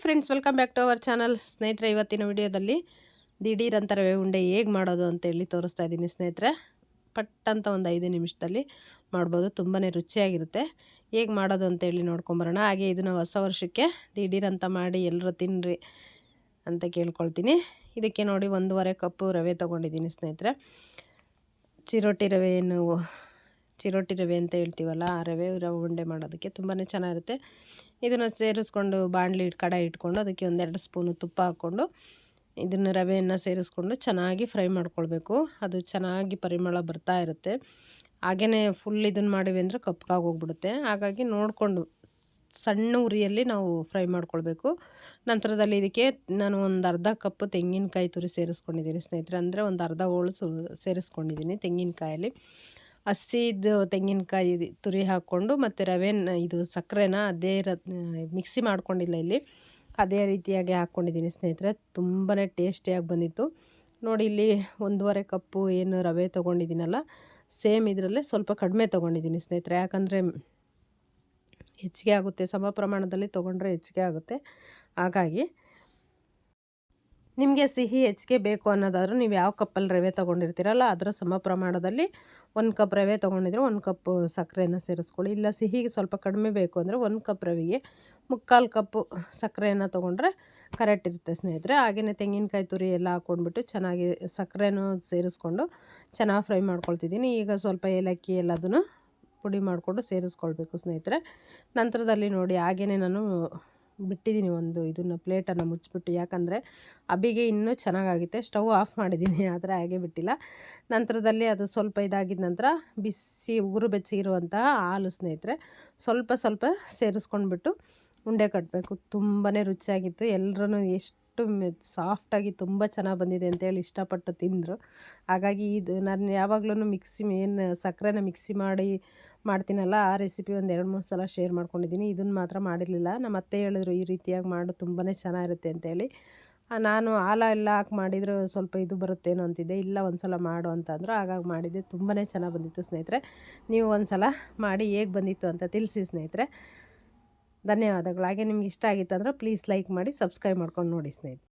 Friends, welcome back to our channel. ಸ್ನೇಹಿತರೆ, ಇವತ್ತಿನ ವಿಡಿಯೋದಲ್ಲಿ ದಿಢೀರ್ ಅಂತ ರವೆ ಉಂಡೆ ಹೇಗೆ ಮಾಡೋದು ಅಂತೇಳಿ ತೋರಿಸ್ತಾ ಇದ್ದೀನಿ ಸ್ನೇಹಿತರೆ. ಪಟ್ ಅಂತ ಒಂದು 5 ನಿಮಿಷದಲ್ಲಿ ಮಾಡ್ಬೋದು. ತುಂಬಾ ರುಚಿಯಾಗಿರುತ್ತೆ. ಹೇಗೆ ಮಾಡೋದು ಅಂತೇಳಿ ನೋಡ್ಕೊಂಬರೋಣ. ಹಾಗೆ ಇದನ್ನು ಹೊಸ ವರ್ಷಕ್ಕೆ ದಿಢೀರ್ ಅಂತ ಮಾಡಿ ಎಲ್ಲರೂ ತಿನ್ನಿರಿ ಅಂತ ಕೇಳ್ಕೊಳ್ತೀನಿ. ಇದಕ್ಕೆ ನೋಡಿ 1.5 ಕಪ್ಪು ರವೆ ತೊಗೊಂಡಿದ್ದೀನಿ ಸ್ನೇಹಿತರೆ. ಚಿರೋಟಿ ರವೆ ಅಂತ ಹೇಳ್ತೀವಲ್ಲ, ಆ ರವೆ ಉಂಡೆ ಮಾಡೋದಕ್ಕೆ ತುಂಬಾ ಚೆನ್ನಾಗಿರುತ್ತೆ. ಇದನ್ನು ಸೇರಿಸ್ಕೊಂಡು ಕಡಾಯಿ ಇಟ್ಕೊಂಡು ಅದಕ್ಕೆ 1-2 ಸ್ಪೂನು ತುಪ್ಪ ಹಾಕ್ಕೊಂಡು ಇದನ್ನು ರವೆಯನ್ನು ಸೇರಿಸ್ಕೊಂಡು ಚೆನ್ನಾಗಿ ಫ್ರೈ ಮಾಡ್ಕೊಳ್ಬೇಕು. ಅದು ಚೆನ್ನಾಗಿ ಪರಿಮಳ ಬರ್ತಾ ಇರುತ್ತೆ. ಹಾಗೆಯೇ ಫುಲ್ ಇದನ್ನು ಮಾಡಿವಿ ಅಂದರೆ ಕಪ್ಪಗಾಗಿ ಹೋಗ್ಬಿಡುತ್ತೆ. ಹಾಗಾಗಿ ನೋಡಿಕೊಂಡು ಸಣ್ಣ ಉರಿಯಲ್ಲಿ ನಾವು ಫ್ರೈ ಮಾಡ್ಕೊಳ್ಬೇಕು. ನಂತರದಲ್ಲಿ ಇದಕ್ಕೆ ನಾನು ಒಂದು ಅರ್ಧ ಕಪ್ಪು ತೆಂಗಿನಕಾಯಿ ತುರಿ ಸೇರಿಸ್ಕೊಂಡಿದ್ದೀನಿ ಸ್ನೇಹಿತರೆ. ಅಂದರೆ ಒಂದು ಅರ್ಧ ಹೋಳು ಸೇರಿಸ್ಕೊಂಡಿದ್ದೀನಿ ತೆಂಗಿನಕಾಯಲ್ಲಿ. ಹಸಿದು ತೆಂಗಿನಕಾಯಿ ತುರಿ ಹಾಕ್ಕೊಂಡು ಮತ್ತು ಇದು ಸಕ್ಕರೆನ ಮಿಕ್ಸಿ ಮಾಡ್ಕೊಂಡಿಲ್ಲ ಇಲ್ಲಿ, ಅದೇ ರೀತಿಯಾಗಿ ಹಾಕ್ಕೊಂಡಿದ್ದೀನಿ ಸ್ನೇಹಿತರೆ. ತುಂಬಾ ಟೇಸ್ಟಿಯಾಗಿ ಬಂದಿತ್ತು. ನೋಡಿ, ಇಲ್ಲಿ 1.5 ಕಪ್ಪು ಏನು ರವೆ ತೊಗೊಂಡಿದ್ದೀನಲ್ಲ, ಸೇಮ್ ಇದರಲ್ಲೇ ಸ್ವಲ್ಪ ಕಡಿಮೆ ತೊಗೊಂಡಿದ್ದೀನಿ ಸ್ನೇಹಿತರೆ. ಯಾಕಂದರೆ ಹೆಚ್ಚಿಗೆ ಆಗುತ್ತೆ, ಸಮ ಪ್ರಮಾಣದಲ್ಲಿ ತೊಗೊಂಡ್ರೆ ಹೆಚ್ಚಿಗೆ ಆಗುತ್ತೆ. ಹಾಗಾಗಿ ನಿಮಗೆ ಸಿಹಿ ಹೆಚ್ಚಿಗೆ ಬೇಕು ಅನ್ನೋದಾದ್ರೂ ನೀವು ಯಾವ ಕಪ್ಪಲ್ಲಿ ರವೆ ತೊಗೊಂಡಿರ್ತೀರಲ್ಲ ಅದರ ಸಮ ಪ್ರಮಾಣದಲ್ಲಿ 1 ಕಪ್ ರವೆ ತೊಗೊಂಡಿದ್ರೆ 1 ಕಪ್ ಸಕ್ಕರೆಯನ್ನು ಸೇರಿಸ್ಕೊಳ್ಳಿ. ಇಲ್ಲ ಸಿಹಿಗೆ ಸ್ವಲ್ಪ ಕಡಿಮೆ ಬೇಕು ಅಂದರೆ 1 ಕಪ್ ರವೆಗೆ 3/4 ಕಪ್ಪು ಸಕ್ಕರೆಯನ್ನು ತೊಗೊಂಡ್ರೆ ಕರೆಕ್ಟ್ ಇರುತ್ತೆ ಸ್ನೇಹಿತರೆ. ಹಾಗೆಯೇ ತೆಂಗಿನಕಾಯಿ ತುರಿ ಎಲ್ಲ ಹಾಕ್ಕೊಂಡ್ಬಿಟ್ಟು ಚೆನ್ನಾಗಿ ಸಕ್ಕರೆನೂ ಸೇರಿಸ್ಕೊಂಡು ಚೆನ್ನಾಗಿ ಫ್ರೈ ಮಾಡ್ಕೊಳ್ತಿದ್ದೀನಿ. ಈಗ ಸ್ವಲ್ಪ ಏಲಕ್ಕಿ ಎಲ್ಲದನ್ನು ಪುಡಿ ಮಾಡಿಕೊಂಡು ಸೇರಿಸ್ಕೊಳ್ಬೇಕು ಸ್ನೇಹಿತರೆ. ನಂತರದಲ್ಲಿ ನೋಡಿ, ಹಾಗೆಯೇ ನಾನು ಬಿಟ್ಟಿದ್ದೀನಿ ಇದನ್ನು ಪ್ಲೇಟನ್ನು ಮುಚ್ಚಿಬಿಟ್ಟು. ಯಾಕಂದರೆ ಅಬಿಗೆ ಇನ್ನೂ ಚೆನ್ನಾಗಾಗುತ್ತೆ. ಸ್ಟವ್ ಆಫ್ ಮಾಡಿದ್ದೀನಿ, ಆದರೆ ಹಾಗೆ ಬಿಟ್ಟಿಲ್ಲ. ನಂತರದಲ್ಲಿ ಅದು ಸ್ವಲ್ಪ ಇದಾಗಿದ ನಂತರ ಉಗುರು ಬೆಚ್ಚಗಿರುವಂತಹ ಹಾಲು ಸ್ನೇಹಿತರೆ ಸ್ವಲ್ಪ ಸೇರಿಸ್ಕೊಂಡ್ಬಿಟ್ಟು ಉಂಡೆ ಕಟ್ಟಬೇಕು. ತುಂಬಾ ರುಚಿಯಾಗಿತ್ತು. ಎಲ್ಲರೂ ಎಷ್ಟು ಸಾಫ್ಟಾಗಿ ತುಂಬ ಚೆನ್ನಾಗಿ ಬಂದಿದೆ ಅಂತೇಳಿ ಇಷ್ಟಪಟ್ಟು ತಿಂದರು. ಹಾಗಾಗಿ ನಾನು ಯಾವಾಗಲೂ ಸಕ್ಕರೆನ ಮಿಕ್ಸಿ ಮಾಡ್ತೀನಲ್ಲ, ಆ ರೆಸಿಪಿ 1-2-3 ಸಲ ಶೇರ್ ಮಾಡ್ಕೊಂಡಿದ್ದೀನಿ. ಇದನ್ನು ಮಾತ್ರ ಮಾಡಿರಲಿಲ್ಲ. ನಮ್ಮ ಅತ್ತೆ ಹೇಳಿದ್ರು ಈ ರೀತಿಯಾಗಿ ಮಾಡು, ತುಂಬಾ ಚೆನ್ನಾಗಿರುತ್ತೆ ಅಂತೇಳಿ. ನಾನು ಹಾಲೆಲ್ಲ ಹಾಕಿ ಮಾಡಿದರೆ ಸ್ವಲ್ಪ ಇದು ಬರುತ್ತೇನೋ ಅಂತಿದ್ದೆ. ಇಲ್ಲ, ಒಂದು ಸಲ ಮಾಡು ಅಂತಂದರು. ಹಾಗಾಗಿ ಮಾಡಿದ್ದೆ. ತುಂಬಾ ಚೆನ್ನಾಗಿ ಬಂದಿತ್ತು ಸ್ನೇಹಿತರೆ. ನೀವು ಒಂದು ಸಲ ಮಾಡಿ ಹೇಗೆ ಬಂದಿತ್ತು ಅಂತ ತಿಳಿಸಿ ಸ್ನೇಹಿತರೆ. ಧನ್ಯವಾದಗಳು. ಹಾಗೆ ನಿಮ್ಗೆ ಇಷ್ಟ ಆಗಿತ್ತು ಅಂದರೆ ಪ್ಲೀಸ್ ಲೈಕ್ ಮಾಡಿ, ಸಬ್ಸ್ಕ್ರೈಬ್ ಮಾಡ್ಕೊಂಡು ನೋಡಿ ಸ್ನೇಹಿತರೆ.